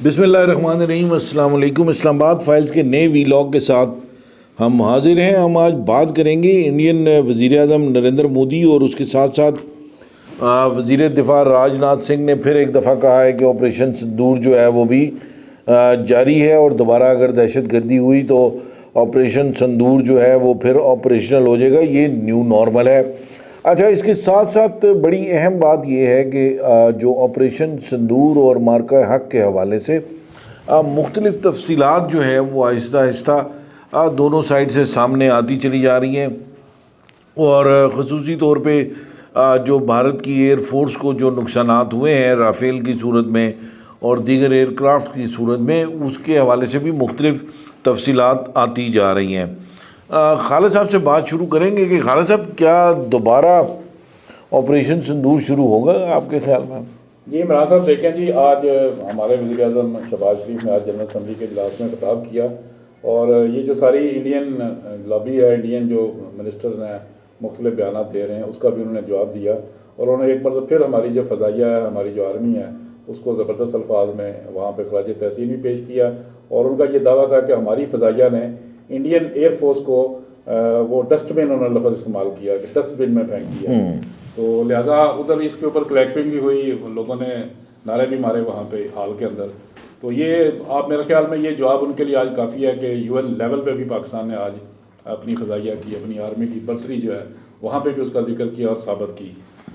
बिस्मिल्लाहिर्रहमानिर्रहीम। अस्सलाम वालेकुम। इस्लाम आबाद फाइल्स के नए वीलॉग के साथ हम हाजिर हैं। हम आज बात करेंगे इंडियन वज़ीर आज़म नरेंद्र मोदी और उसके साथ साथ वज़ीर दिफा राजनाथ सिंह ने फिर एक दफ़ा कहा है कि ऑपरेशन सिंदूर जो है वो भी जारी है और दोबारा अगर दहशत गर्दी हुई तो ऑपरेशन सिंदूर जो है वो फिर ऑपरेशनल हो जाएगा। ये न्यू नॉर्मल है। अच्छा, इसके साथ साथ बड़ी अहम बात यह है कि जो ऑपरेशन सिंदूर और मार्का हक के हवाले से मुख्तलिफ़ तफसीलात जो है वो आहिस्ता आहिस्ता दोनों साइड से सामने आती चली जा रही हैं और ख़ुसूसी तौर पे जो भारत की एयर फोर्स को जो नुकसानात हुए हैं राफेल की सूरत में और दीगर एयरक्राफ्ट की सूरत में, उसके हवाले से भी मुख्तलिफ़ तफसीलात आती जा रही हैं। खालिद साहब से बात शुरू करेंगे कि खालिद साहब, क्या दोबारा ऑपरेशन सिंदूर शुरू होगा आपके ख्याल में? जी इमरान साहब, देखें जी, आज हमारे वज़ीर आज़म शहबाज शरीफ ने आज जनरल असम्बली के इजलास में खिताब किया और ये जो सारी इंडियन लॉबी है, इंडियन जो मिनिस्टर्स हैं मुख्तलिफ बयान दे रहे हैं, उसका भी उन्होंने जवाब दिया और उन्होंने एक मतलब फिर हमारी जो फ़ज़ाइया है, हमारी जो आर्मी है, उसको ज़बरदस्त अल्फाज में वहाँ पर खराज तहसीन भी पेश किया और उनका ये दावा था कि हमारी फ़ज़ाइया ने इंडियन एयर फोर्स को वो डस्टबिन, उन्होंने लफ्ज़ इस्तेमाल किया कि डस्टबिन में फेंक दिया। तो लिहाजा उधर इसके ऊपर क्लैपिंग भी हुई, लोगों ने नारे भी मारे वहाँ पे हाल के अंदर। तो ये आप मेरे ख्याल में ये जवाब उनके लिए आज काफ़ी है कि यूएन लेवल पे भी पाकिस्तान ने आज अपनी फ़ज़ाइया की, अपनी आर्मी की बर्तरी जो है वहाँ पे भी उसका जिक्र किया और साबित की।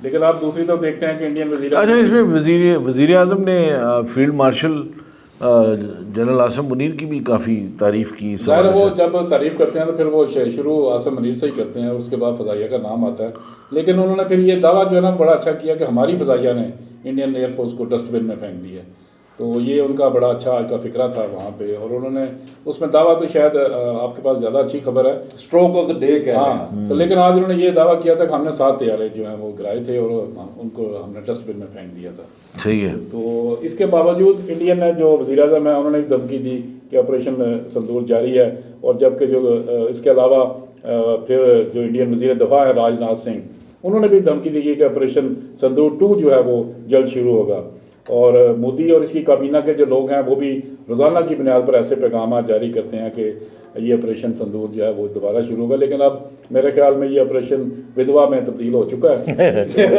लेकिन आप दूसरी तरफ देखते हैं कि इंडियन वज़ीर, अच्छा, इसमें वज़ीर आज़म ने field marshal general Asim Munir की भी काफ़ी तारीफ़ की। ज़ाहिर है वो जब तारीफ़ करते हैं तो फिर वो शुरू आसिम मुनीर से ही करते हैं, उसके बाद फ़ज़ाइया का नाम आता है। लेकिन उन्होंने फिर ये दावा जो है ना बड़ा अच्छा किया कि हमारी फ़ज़ाइया ने इंडियन एयरफोर्स को डस्टबिन में फेंक दिया। तो ये उनका बड़ा अच्छा आज का फ़िक्रा था वहाँ पे और उन्होंने उसमें दावा, तो शायद आपके पास ज़्यादा अच्छी खबर है, स्ट्रोक ऑफ द डे क्या है। हाँ। तो लेकिन आज उन्होंने ये दावा किया था कि हमने 7 तैयारे जो हैं वो गिराए थे और उनको हमने डस्टबिन में फेंक दिया था। सही है। तो इसके बावजूद इंडियन ने जो वज़ीर आज़म है उन्होंने भी धमकी दी कि ऑपरेशन सिंदूर जारी है और जबकि जो इसके अलावा फिर जो इंडियन वज़ीर दफ़ा है राजनाथ सिंह, उन्होंने भी धमकी दी कि ऑपरेशन सिंदूर 2 जो है वो जल्द शुरू होगा और मोदी और इसकी काबीना के जो लोग हैं वो भी रोज़ाना की बुनियाद पर ऐसे पैगाम जारी करते हैं कि ये ऑपरेशन सिंदूर जो है वो दोबारा शुरू होगा। लेकिन अब मेरे ख्याल में ये ऑपरेशन विधवा में तब्दील हो चुका है। तो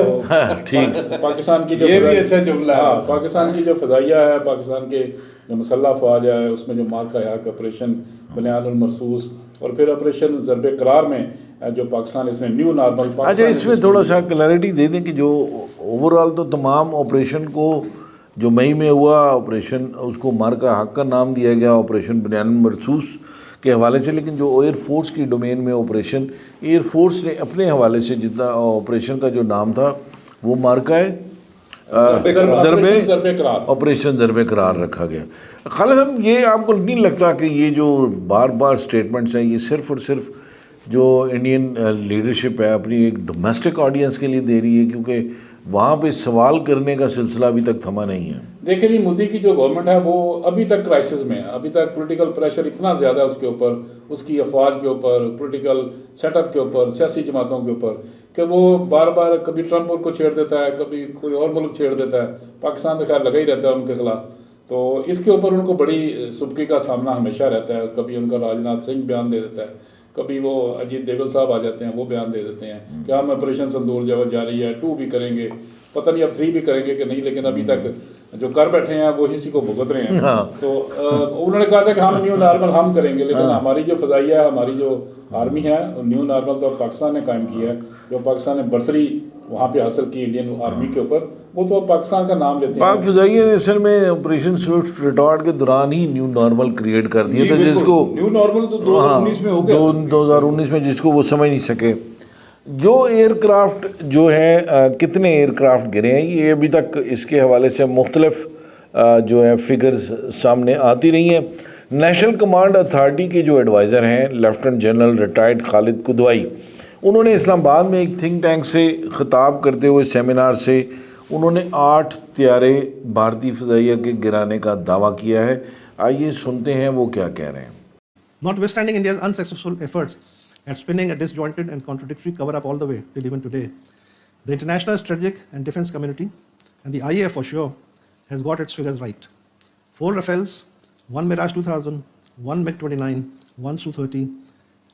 ठीक, पाकिस्तान की जो ये भी अच्छा जुमला है। पाकिस्तान की जो फ़ज़ाइया है, पाकिस्तान के जो मुसल्लह फ़ौज है, उसमें जो मार्का हक ऑपरेशन बुनियानुल मरसूस और फिर ऑपरेशन ज़रबे करार में जो पाकिस्तान इसने न्यू नॉर्मल। अच्छा, इसमें थोड़ा सा क्लैरिटी दे दें कि जो ओवरऑल तो तमाम ऑपरेशन को जो मई में हुआ ऑपरेशन, उसको मार्का हक का नाम दिया गया ऑपरेशन बुनियानुल मरसूस के हवाले से, लेकिन जो एयर फोर्स की डोमेन में ऑपरेशन, एयर फोर्स ने अपने हवाले से जितना ऑपरेशन का जो नाम था वो मार्का है ऑपरेशन ज़रबे करार रखा गया। खालिद साहब, ये आपको नहीं लगता कि ये जो बार बार स्टेटमेंट्स हैं ये सिर्फ़ और सिर्फ जो इंडियन लीडरशिप है अपनी एक डोमेस्टिक ऑडियंस के लिए दे रही है, क्योंकि वहाँ पे सवाल करने का सिलसिला अभी तक थमा नहीं है? देखिए जी, मोदी की जो गवर्नमेंट है वो अभी तक क्राइसिस में है। अभी तक पॉलिटिकल प्रेशर इतना ज़्यादा है उसके ऊपर, उसकी अफवाज के ऊपर, पॉलिटिकल सेटअप के ऊपर, सियासी जमातों के ऊपर, कि वो बार बार कभी ट्रंप को छेड़ देता है, कभी कोई और मुल्क छेड़ देता है। पाकिस्तान तो खैर लगा ही रहता है उनके खिलाफ। तो इसके ऊपर उनको बड़ी सुबकी का सामना हमेशा रहता है। कभी उनका राजनाथ सिंह बयान दे देता है, कभी वो अजीत देवगन साहब आ जाते हैं, वो बयान दे देते हैं कि हम ऑपरेशन सिंदूर जब जारी है 2 भी करेंगे, पता नहीं अब 3 भी करेंगे कि नहीं, लेकिन अभी तक जो कर बैठे हैं वो इसी को भुगत रहे हैं। तो उन्होंने कहा था कि हम न्यू नॉर्मल हम करेंगे, लेकिन हमारी जो फ़ज़ाइया है, हमारी जो आर्मी है, न्यू नॉर्मल तो पाकिस्तान ने कायम किया है। जो पाकिस्तान ने बर्तरी वहाँ पे हासिल की इंडियन आर्मी के ऊपर, वो तो पाकिस्तान का नाम लेते हैं। पाक फ़ज़ाइया ने असल में ऑपरेशन स्विफ्ट रिटॉर्ट के दौरान ही न्यू नॉर्मल क्रिएट कर दिया था, जिसको न्यू नॉर्मल तो 2019 में हो गया, 2019 में, जिसको वो समझ नहीं सके। जो एयरक्राफ्ट जो है कितने एयरक्राफ्ट गिरे हैं, ये अभी तक इसके हवाले से मुख्तलिफ जो है फिगर्स सामने आती रही हैं। नेशनल कमांड अथॉरिटी के जो एडवाइज़र हैं लेफ्टिनेंट जनरल रिटायर्ड खालिद कुदवाई, उन्होंने इस्लामाबाद में एक थिंक टैंक से ख़िताब करते हुए सेमिनार से उन्होंने 8 तैयारे भारतीय फ़ज़ाइया के गिराने का दावा किया है। आइए सुनते हैं वो क्या कह रहे हैं। Notwithstanding India's unsuccessful efforts at spinning a disjointed and contradictory cover-up all the way till even today, the international strategic and defense community, and the IAF for sure, has got its figures right. 4 Rafales, 1 Mirage 2000, 1 MiG-29, 1 Su-30,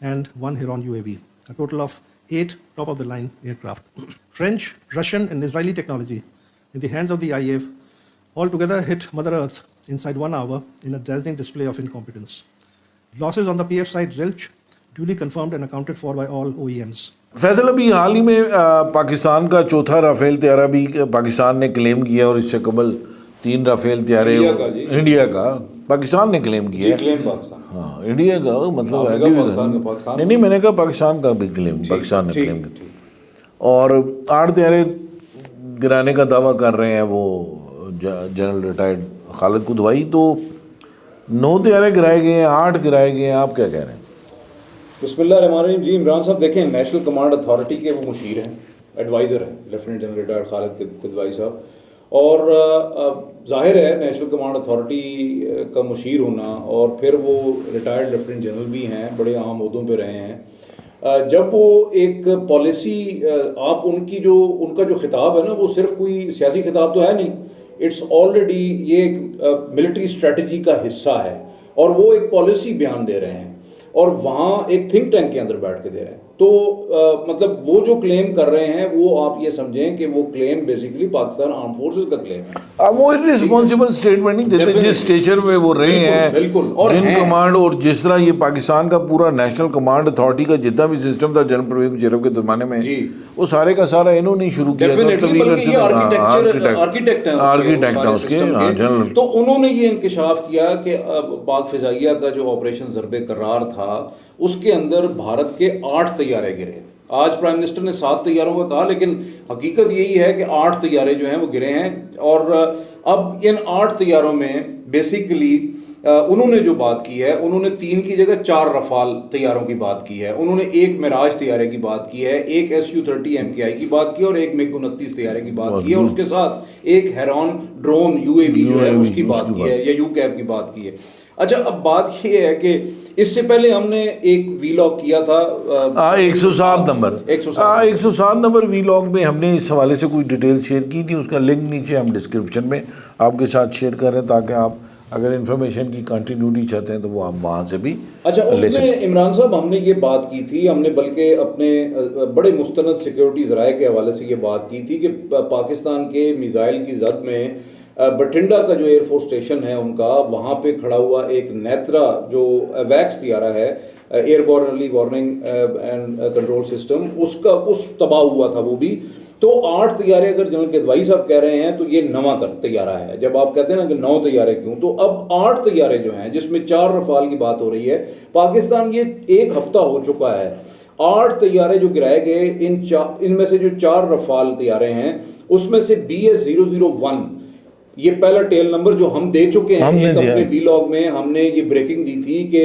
and 1 Heron UAV, a total of 8 top-of-the-line aircraft. French, Russian, and Israeli technology in the hands of the IAF altogether hit Mother Earth inside 1 hour in a dazzling display of incompetence. Losses on the PF side zilch, duly confirmed and accounted for by all OEMs. Faisal, अभी हाल ही में पाकिस्तान का चौथा Rafale तैयारा भी पाकिस्तान ने claim किया और इससे कबल 3 राफेल तैयारे इंडिया का पाकिस्तान ने क्लेम किया है। क्लेम पाकिस्तान, हाँ इंडिया का मतलब पाकिस्तान नहीं, मैंने कहा पाकिस्तान का भी क्लेम, पाकिस्तान ने क्लेम किया। और 8 तैयारे गिराने का दावा कर रहे हैं वो जनरल रिटायर्ड खालिद कुदवाई, तो 9 तैयारे गिराए गए हैं, 8 गिराए गए हैं, आप क्या कह रहे हैं? बिस्मिल्लाहिर्रहमानिर्रहीम जी। इमरान साहब देखें, नेशनल कमांड अथॉरिटी के वो मुशीर हैं, एडवाइज़र हैं लेफ्टिनेंट जनरल रिटायर्ड खालिद कुदवाई साहब, और ज़ाहिर है नेशनल कमांड अथॉरिटी का मुशीर होना और फिर वो रिटायर्ड लेफ्टिनेंट जनरल भी हैं, बड़े अहम ओहदों पे रहे हैं। जब वो एक पॉलिसी आप उनका जो खिताब है ना, वो सिर्फ कोई सियासी खिताब तो है नहीं, इट्स ऑलरेडी ये एक मिलिट्री स्ट्रेटजी का हिस्सा है और वो एक पॉलिसी बयान दे रहे हैं और वहाँ एक थिंक टैंक के अंदर बैठ के दे रहे हैं। तो मतलब वो जो क्लेम कर रहे हैं वो आप ये समझें कि वो claim basically Pakistan arm forces का क्लेम है। अब वो इर्रिस्पॉन्सिबल स्टेटमेंट नहीं देते जिस स्टेचर में वो रहे हैं, बिल्कुल, और जिन कमांड और जिस तरह ये पाकिस्तान का पूरा नेशनल कमांड अथॉरिटी का जितना भी सिस्टम था जनरल परवेज मुशर्रफ के ज़माने में, वो सारे का सारा इन्होंने ही शुरू किया था। आर्किटेक्ट हैं उसके जनरल। तो उन्होंने ये इंकशाफ किया कि पाक फिजाइया का जो ऑपरेशन ज़रबे करार था उसके अंदर भारत के 8 तैयारे गिरे। आज प्राइम मिनिस्टर ने 7 तैयारों का कहा, लेकिन हकीकत यही है कि 8 तैयारे जो हैं वो गिरे हैं। और अब इन 8 तैयारों में बेसिकली उन्होंने जो बात की है, उन्होंने 3 की जगह 4 रफाल तैयारों की बात की है, उन्होंने 1 मिराज तैयारे की बात की है, 1 Su-30 MKI की बात की और 1 MiG-29 तैयारे की बात की है, और उसके साथ 1 हेरॉन ड्रोन UAV जो है उसकी बात की है, या UCAV की बात की है। अच्छा, अब बात ये है कि इससे पहले हमने एक वीलॉग किया था 107 नंबर 107 नंबर वीलॉग में हमने इस हवाले से कुछ डिटेल शेयर की थी, उसका लिंक नीचे हम डिस्क्रिप्शन में आपके साथ शेयर कर रहे हैं ताकि आप अगर इन्फॉर्मेशन की कंटिन्यूटी चाहते हैं तो वो आप वहाँ से भी। अच्छा, उसमें इमरान साहब हमने ये बात की थी, हमने बल्कि अपने बड़े मुस्तनद सिक्योरिटी ज़राए के हवाले से ये बात की थी कि पाकिस्तान के मिसाइल की जद में बठिंडा का जो एयरफोर्स स्टेशन है उनका, वहाँ पे खड़ा हुआ एक नेत्रा जो वैक्स तैयारा है, airborne early warning and control system, उसका तबाह हुआ था वो भी। तो 8 तैयारे अगर जनरल कुदवाई साहब कह रहे हैं तो ये 9वां तैयारा है। जब आप कहते हैं ना कि 9 तैयारे क्यों, तो अब 8 तैयारे जो हैं जिसमें 4 रफाल की बात हो रही है, पाकिस्तान ये 1 हफ्ता हो चुका है, 8 तैयारे जो गिराए गए, इनमें से जो 4 रफाल तैयारे हैं उसमें से BS-001 ये पहला टेल नंबर जो हम दे चुके हैं, एक अपने वीलॉग में हमने ये ब्रेकिंग दी थी कि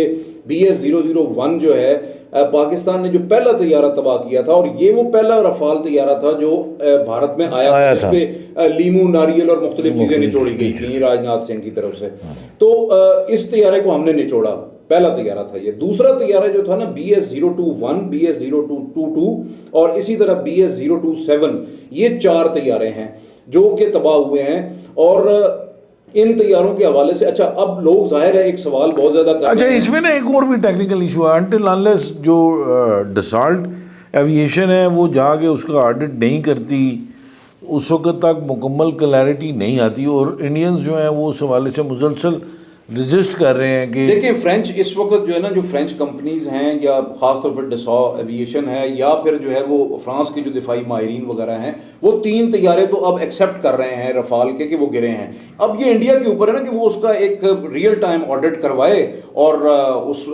BS-001 जो है पाकिस्तान ने जो पहला तैयारा तबाह किया था, और ये वो पहला रफाल तैयारा था जो भारत में आया था, जिस पे लीमू, नारियल और मुख्तलिफ चीज़ें निचोड़ी गई थी राजनाथ सिंह की तरफ से। तो इस तैयारे को हमने निचोड़ा, पहला तैयारा था ये। दूसरा तैयारा जो था ना BS-021, BS-022 और इसी तरह BS-027, ये 4 तैयारे हैं जो कि तबाह हुए हैं। और इन तैयारों के हवाले से अच्छा, अब लोग जाहिर है एक सवाल बहुत ज़्यादा करते हैं। अच्छा, इसमें ना एक और भी टेक्निकल इशू है, अनटिल अनलेस जो डसॉल्ट एविएशन है वो जाके उसका ऑडिट नहीं करती, उस वक्त तक मुकम्मल क्लैरिटी नहीं आती, और इंडियंस जो हैं वो उस हवाले से मुसलसल रजिस्ट कर रहे हैं कि देखिए फ्रेंच इस वक्त जो है ना, जो फ्रेंच कंपनीज हैं या ख़ास तौर पर डसॉ एविएशन है या फिर जो है वो फ्रांस के जो दिफाई माहिरीन वगैरह हैं, वो 3 तैयारे तो अब एक्सेप्ट कर रहे हैं रफाल के कि वो गिरे हैं। अब ये इंडिया के ऊपर है ना कि वो उसका एक रियल टाइम ऑडिट करवाए और उस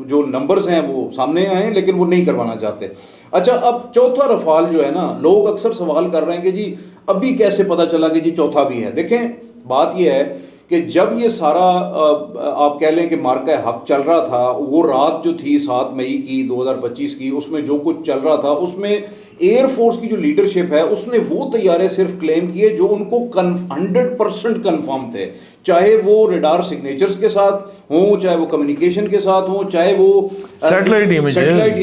जो नंबर्स हैं वो सामने आए, लेकिन वो नहीं करवाना चाहते। अच्छा, अब चौथा रफाल जो है ना, लोग अक्सर सवाल कर रहे हैं कि जी अभी कैसे पता चला कि जी चौथा भी है। देखें, बात ये है कि जब ये सारा आप कह लें कि मार्का हक चल रहा था, वो रात जो थी 7 मई की 2025 की, उसमें जो कुछ चल रहा था उसमें ایئر فورس کی جو لیڈرشپ ہے اس نے وہ طیارے صرف کلیم کیے جو ان کو 100% کنفرم تھے, چاہے وہ ریڈار سگنیچرز کے ساتھ ہوں, چاہے وہ کمیونیکیشن کے ساتھ ہوں, چاہے وہ سیٹلائٹ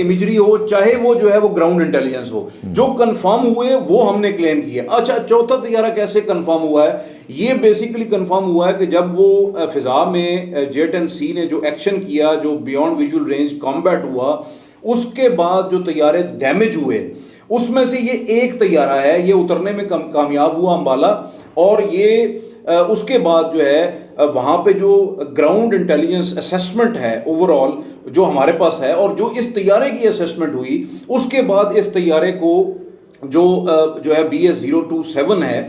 امیجری ہو, چاہے وہ جو ہے وہ گراؤنڈ انٹیلیجنس ہو, جو کنفرم ہوئے وہ ہم نے کلیم کیے. اچھا, چوتھا طیارہ کیسے کنفرم ہوا ہے؟ یہ بیسیکلی کنفرم ہوا ہے کہ جب وہ فضا میں J-10C نے جو ایکشن کیا, جو بیونڈ ویژول رینج کامبیٹ ہوا, اس کے بعد جو طیارے ڈیمیج ہوئے اس میں سے یہ ایک طیارہ ہے, یہ اترنے میں کامیاب ہوا امبالہ, اور یہ اس کے بعد جو ہے وہاں پہ جو گراؤنڈ انٹیلیجنس اسیسمنٹ ہے اوور آل جو ہمارے پاس ہے, اور جو اس طیارے کی اسیسمنٹ ہوئی اس کے بعد اس طیارے کو جو ہے BS-027 ہے,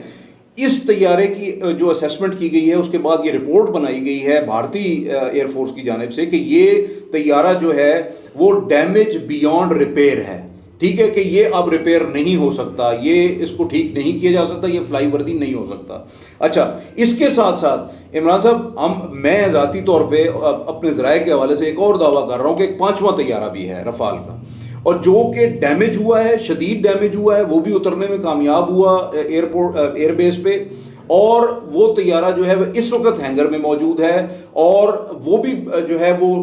اس طیارے کی جو اسیسمنٹ کی گئی ہے اس کے بعد یہ رپورٹ بنائی گئی ہے بھارتی ایئر فورس کی جانب سے کہ یہ طیارہ جو ہے وہ ڈیمیج بیونڈ ریپیئر ہے. ٹھیک ہے, کہ یہ اب ریپیئر نہیں ہو سکتا, یہ اس کو ٹھیک نہیں کیا جا سکتا, یہ فلائی وردی نہیں ہو سکتا. اچھا, اس کے ساتھ ساتھ عمران صاحب میں ذاتی طور پہ اپنے ذرائع کے حوالے سے ایک اور دعویٰ کر رہا ہوں کہ ایک 5واں طیارہ بھی ہے رفال کا, اور جو کہ ڈیمیج ہوا ہے, شدید ڈیمیج ہوا ہے, وہ بھی اترنے میں کامیاب ہوا ایئر بیس پہ, اور وہ طیارہ جو ہے وہ اس وقت ہینگر میں موجود ہے, اور وہ بھی جو ہے وہ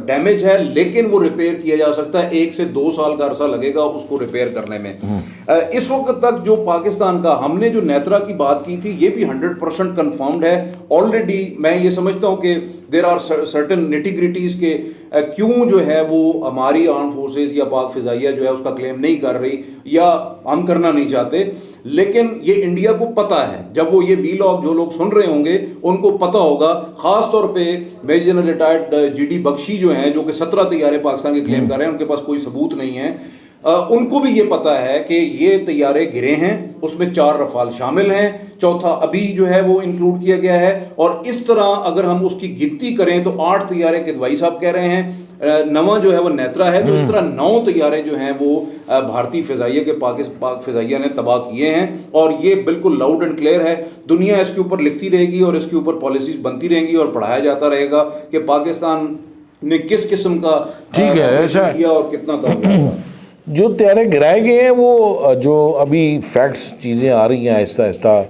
ڈیمیج ہے, لیکن وہ ریپیئر کیا جا سکتا ہے. 1 سے 2 سال کا عرصہ لگے گا اس کو ریپیئر کرنے میں. اس وقت تک جو پاکستان کا, ہم نے جو نیترا کی بات کی تھی, یہ بھی 100% کنفرمڈ ہے آلریڈی. میں یہ سمجھتا ہوں کہ دیر آر سرٹن نیٹی گریٹیز کے کیوں جو ہے وہ ہماری آرم فورسز یا پاک فضائیہ جو ہے اس کا کلیم نہیں کر رہی, یا ہم کرنا نہیں چاہتے, لیکن یہ انڈیا کو پتہ ہے. جب وہ یہ وی لاگ جو لوگ سن رہے ہوں گے ان کو پتہ ہوگا, خاص طور پہ میجر جنرل ریٹائرڈ GD بخشی جو ہیں, جو کہ 17 طیارے پاکستان کے کلیم کر رہے ہیں, ان کے پاس کوئی ثبوت نہیں ہے, ان کو بھی یہ پتہ ہے کہ یہ طیارے گرے ہیں, اس میں 4 رفال شامل ہیں, چوتھا ابھی جو ہے وہ انکلوڈ کیا گیا ہے, اور اس طرح اگر ہم اس کی گنتی کریں تو 8 طیارے کدوائی صاحب کہہ رہے ہیں, 9 جو ہے وہ نیترا ہے, تو اس طرح 9 طیارے جو ہیں وہ بھارتی فضائیہ کے پاک فضائیہ نے تباہ کیے ہیں, اور یہ بالکل لاؤڈ اینڈ کلیئر ہے. دنیا اس کے اوپر لکھتی رہے گی اور اس کے اوپر پالیسیز بنتی رہیں گی اور پڑھایا جاتا رہے گا کہ پاکستان نے کس قسم کا کیا اور کتنا کامیاب. جو طیارے گرائے گئے ہیں وہ جو ابھی فیکٹس چیزیں آ رہی ہیں آہستہ آہستہ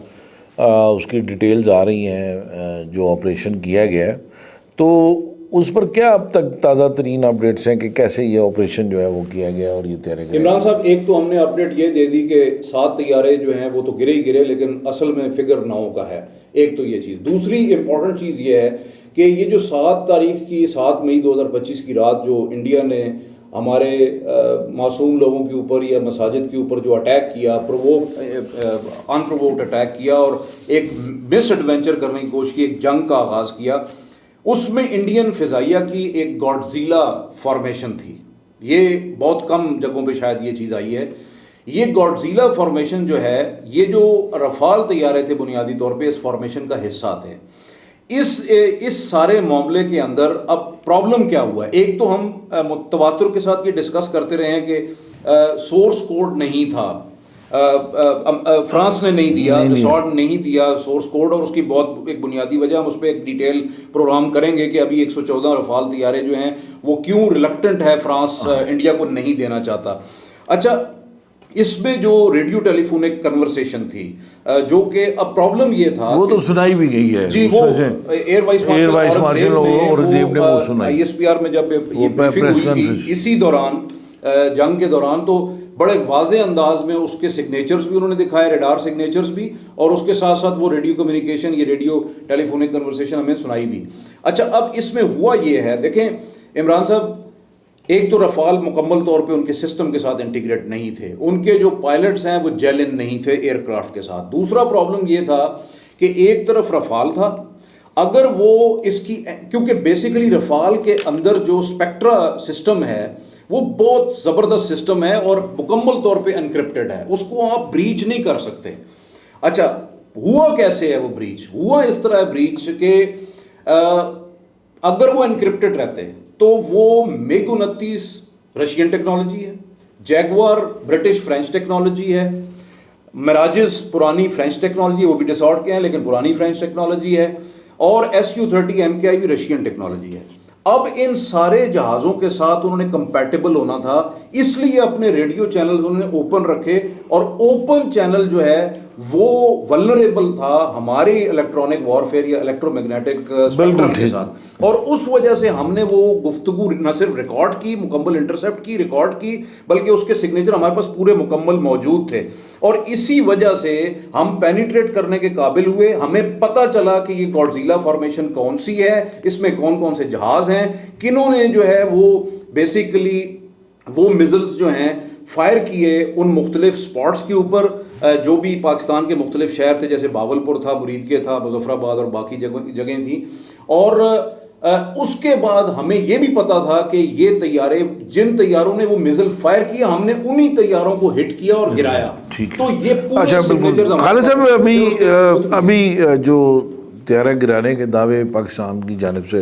اس کی ڈیٹیلز آ رہی ہیں جو آپریشن کیا گیا ہے, تو اس پر کیا اب تک تازہ ترین اپڈیٹس ہیں کہ کیسے یہ آپریشن جو ہے وہ کیا گیا اور یہ طیارے گرے؟ عمران صاحب, ایک تو ہم نے اپڈیٹ یہ دے دی کہ 7 طیارے جو ہیں وہ تو گرے ہی گرے, لیکن اصل میں فگر 9 کا ہے. ایک تو یہ چیز. دوسری امپورٹنٹ چیز یہ ہے کہ یہ جو 7 مئی 2025 کی رات جو انڈیا نے ہمارے معصوم لوگوں کے اوپر یا مساجد کے اوپر جو اٹیک کیا, انپرووکڈ اٹیک کیا, اور ایک مس ایڈونچر کرنے کی کوشش کی, ایک جنگ کا آغاز کیا, اس میں انڈین فضائیہ کی ایک گاڈزیلا فارمیشن تھی. یہ بہت کم جگہوں پہ شاید یہ چیز آئی ہے. یہ گاڈزیلا فارمیشن جو ہے, یہ جو رفال طیارے تھے بنیادی طور پہ اس فارمیشن کا حصہ تھے. اس سارے معاملے کے اندر اب پرابلم کیا ہوا ہے؟ ایک تو ہم تواتر کے ساتھ یہ ڈسکس کرتے رہے ہیں کہ سورس کوڈ نہیں تھا, فرانس نے نہیں دیا, ڈسارڈ نہیں دیا سورس کوڈ, اور اس کی بہت ایک بنیادی وجہ, ہم اس پہ ایک ڈیٹیل پروگرام کریں گے کہ ابھی 114 رفال طیارے جو ہیں وہ کیوں ریلکٹنٹ ہے, فرانس انڈیا کو نہیں دینا چاہتا. اچھا, اس میں جو ریڈیو ٹیلی فونک کنورسیشن تھی جو کہ اب پرابلم یہ تھا, وہ تو سنائی بھی گئی ہے جی, وہ ایئر وائس مارشل اورنگزیب نے وہ سنائی ISPR میں جب یہ بریفنگ ہوئی تھی اسی دوران جنگ کے دوران, تو بڑے واضح انداز میں اس کے سگنیچرز بھی انہوں نے دکھائے, ریڈار سگنیچرز بھی, اور اس کے ساتھ ساتھ وہ ریڈیو کمیونیکیشن, یہ ریڈیو ٹیلی فونک کنورسیشن ہمیں سنائی بھی. اچھا, اب اس میں ہوا یہ ہے, دیکھیں عمران صاحب, ایک تو رفال مکمل طور پہ ان کے سسٹم کے ساتھ انٹیگریٹ نہیں تھے, ان کے جو پائلٹس ہیں وہ جیلن نہیں تھے ایئر کرافٹ کے ساتھ. دوسرا پرابلم یہ تھا کہ ایک طرف رفال تھا, اگر وہ اس کی, کیونکہ بیسیکلی رفال کے اندر جو اسپیکٹرا سسٹم ہے وہ بہت زبردست سسٹم ہے اور مکمل طور پہ انکرپٹڈ ہے, اس کو آپ بریچ نہیں کر سکتے. اچھا, ہوا کیسے ہے وہ بریچ؟ ہوا اس طرح ہے بریچ کہ اگر وہ انکرپٹڈ رہتے تو وہ میگ 29 رشین ٹیکنالوجی ہے, جیگوار برٹش فرینچ ٹیکنالوجی ہے, میراجز پرانی فرینچ ٹیکنالوجی, وہ بھی ڈسارڈ کے ہیں لیکن پرانی فرینچ ٹیکنالوجی ہے, اور SU-30 MKI بھی رشین ٹیکنالوجی ہے. اب ان سارے جہازوں کے ساتھ انہوں نے کمپیٹیبل ہونا تھا، اس لیے اپنے ریڈیو چینلز انہوں نے اوپن رکھے، اور اوپن چینل جو ہے وہ ولنریبل تھا ہماری الیکٹرانک وارفیئر یا الیکٹرو میگنیٹک اسپیکٹرم کے ساتھ، اور اس وجہ سے ہم نے وہ گفتگو نہ صرف ریکارڈ کی، مکمل انٹرسیپٹ کی، ریکارڈ کی، بلکہ اس کے سگنیچر ہمارے پاس پورے مکمل موجود تھے، اور اسی وجہ سے ہم پینیٹریٹ کرنے کے قابل ہوئے. ہمیں پتہ چلا کہ یہ گاڈزیلا فارمیشن کون سی ہے، اس میں کون کون سے جہاز ہیں، کنہوں نے جو ہے وہ بیسیکلی وہ میزلز جو ہیں فائر کیے ان مختلف سپاٹس کے اوپر جو بھی پاکستان کے مختلف شہر تھے، جیسے باولپور تھا، مرید کے تھا، مظفر آباد اور باقی جگہیں تھیں. اور اس کے بعد ہمیں یہ بھی پتا تھا کہ یہ طیارے، جن طیاروں نے وہ میزل فائر کیا، ہم نے انہی طیاروں کو ہٹ کیا اور گرایا. تو یہ پورے سگنیچرز خالد صاحب ابھی جو طیارہ گرانے کے دعوے پاکستان کی جانب سے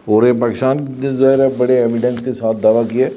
ہو رہے ہیں، پاکستان کے ظاہر ہے بڑے ایویڈنس کے ساتھ دعویٰ کیا،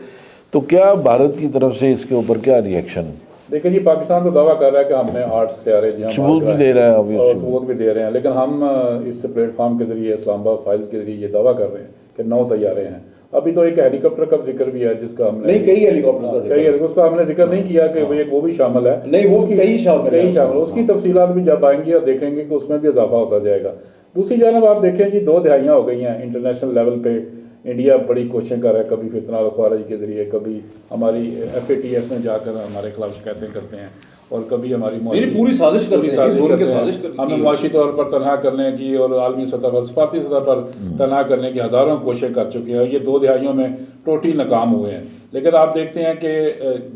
تو کیا بھارت کی طرف سے اس کے اوپر کیا ری ایکشن؟ دیکھیں جی، پاکستان تو دعویٰ کر رہا ہے کہ ہم نے 8 طیارے ثبوت بھی دے رہا ہے، اور ثبوت بھی دے رہے ہیں، لیکن ہم اس پلیٹ فارم کے ذریعے، اسلام آباد فائلز کے ذریعے یہ دعویٰ کر رہے ہیں کہ 9 طیارے ہیں. ابھی تو ایک ہیلی کاپٹر کا ذکر بھی ہے جس کا ہم نے کئی ہیلی کاپٹر اس کا ہم نے ذکر نہیں کیا کہ وہ بھی شامل ہے. نہیں، وہ کئی شامل ہے. اس کی تفصیلات بھی جب آئیں گی اور دیکھیں گے کہ اس میں بھی اضافہ ہوتا جائے گا. دوسری جانب آپ دیکھیں جی، 2 دہائیاں ہو گئی ہیں انٹرنیشنل لیول پہ انڈیا بڑی کوششیں کر رہا ہے، کبھی فتنہ الخوارج کے ذریعے، کبھی ہماری FATF میں جا کر ہمارے خلاف شکایتیں کرتے ہیں، اور کبھی ہماری پوری سازش کرتے ہیں ہمیں معاشی طور پر تنہا کرنے کی اور عالمی سطح پر، سفارتی سطح پر تنہا کرنے کی ہزاروں کوششیں کر چکے ہیں. یہ 2 دہائیوں میں ٹوٹلی ناکام ہوئے ہیں. لیکن آپ دیکھتے ہیں کہ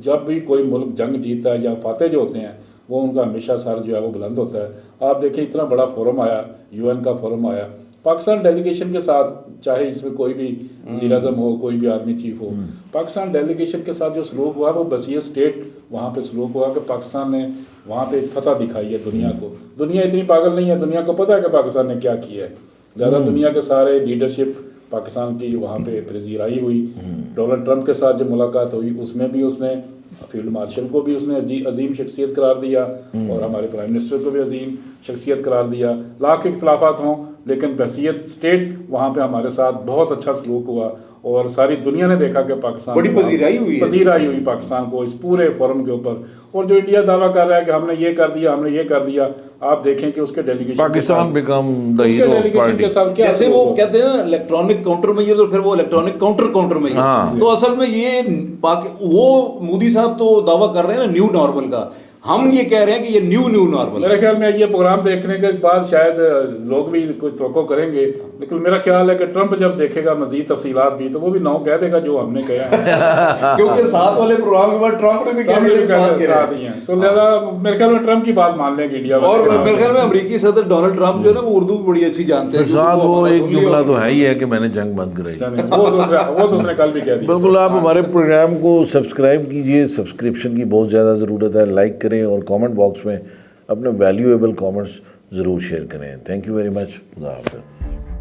جب بھی کوئی ملک جنگ جیتا ہے یا فاتح جو ہوتے ہیں، وہ ان کا ہمیشہ سر جو ہے وہ بلند ہوتا ہے. آپ دیکھیں اتنا بڑا فورم آیا، UN کا فورم آیا، پاکستان ڈیلیگیشن کے ساتھ، چاہے اس میں کوئی بھی وزیر اعظم ہو، کوئی بھی آرمی چیف ہو، پاکستان ڈیلیگیشن کے ساتھ جو سلوک ہوا وہ بصیر اسٹیٹ وہاں پہ سلوک ہوا کہ پاکستان نے وہاں پہ فتح دکھائی ہے دنیا کو. دنیا اتنی پاگل نہیں ہے، دنیا کو پتہ ہے کہ پاکستان نے کیا کیا ہے. زیادہ دنیا کے سارے لیڈرشپ پاکستان کی وہاں پہ پذیرائی ہوئی. ڈونلڈ ٹرمپ کے ساتھ جو ملاقات ہوئی اس میں بھی اس نے فیلڈ مارشل کو بھی اس نے عظیم شخصیت قرار دیا، اور ہمارے پرائم منسٹر کو بھی عظیم شخصیت قرار دیا. لاکھ اختلافات ہوں لیکن بحیثیت اسٹیٹ وہاں پہ ہمارے ساتھ بہت اچھا سلوک ہوا، اور ساری دنیا نے دیکھا کہ پاکستان بڑی پذیرائی ہوئی پاکستان کو اس پورے فورم کے اوپر. اور جو انڈیا دعویٰ کر رہا ہے کہ ہم نے یہ کر دیا، ہم نے یہ کر دیا، آپ دیکھیں کہ اس کے delegation Pakistan become the hero of party, جیسے وہ کہتے ہیں نا الیکٹرانک کاؤنٹر میئر، اور پھر وہ الیکٹرانک کاؤنٹر میئر. تو اصل میں یہ وہ مودی صاحب تو دعویٰ کر رہے ہیں نا نیو نارمل کا، ہم یہ کہہ رہے ہیں کہ یہ نیو نارمل. میرے خیال میں یہ پروگرام دیکھنے کے بعد شاید لوگ بھی کوئی توقع کریں گے، لیکن میرا خیال ہے کہ ٹرمپ جب دیکھے گا مزید تفصیلات بھی تو وہ بھی 9 کہہ دے گا جو ہم نے کہا ہے. کیونکہ 7 والے پروگرام کے بعد ٹرمپ نے بھی ساتھ ہی ہیں، تو لہٰذا میرے خیال میں ٹرمپ کی بات مان لیں گے انڈیا. اور میرے خیال میں امریکی صدر ڈونلڈ ٹرمپ جو ہے نا وہ اردو بھی بڑی اچھی جانتے ہیں. ساتھ وہ ایک جملہ تو ہے ہی ہے کہ میں نے جنگ بند کرائی، وہ دوسرے کل بھی کہہ دیا. بالکل. آپ ہمارے پروگرام کو سبسکرائب کیجئے، سبسکرپشن کی بہت زیادہ ضرورت ہے. لائک کریں اور کامنٹ باکس میں اپنے ویلیویبل کامنٹس ضرور شیئر کریں. Thank you very much. خدا حافظ.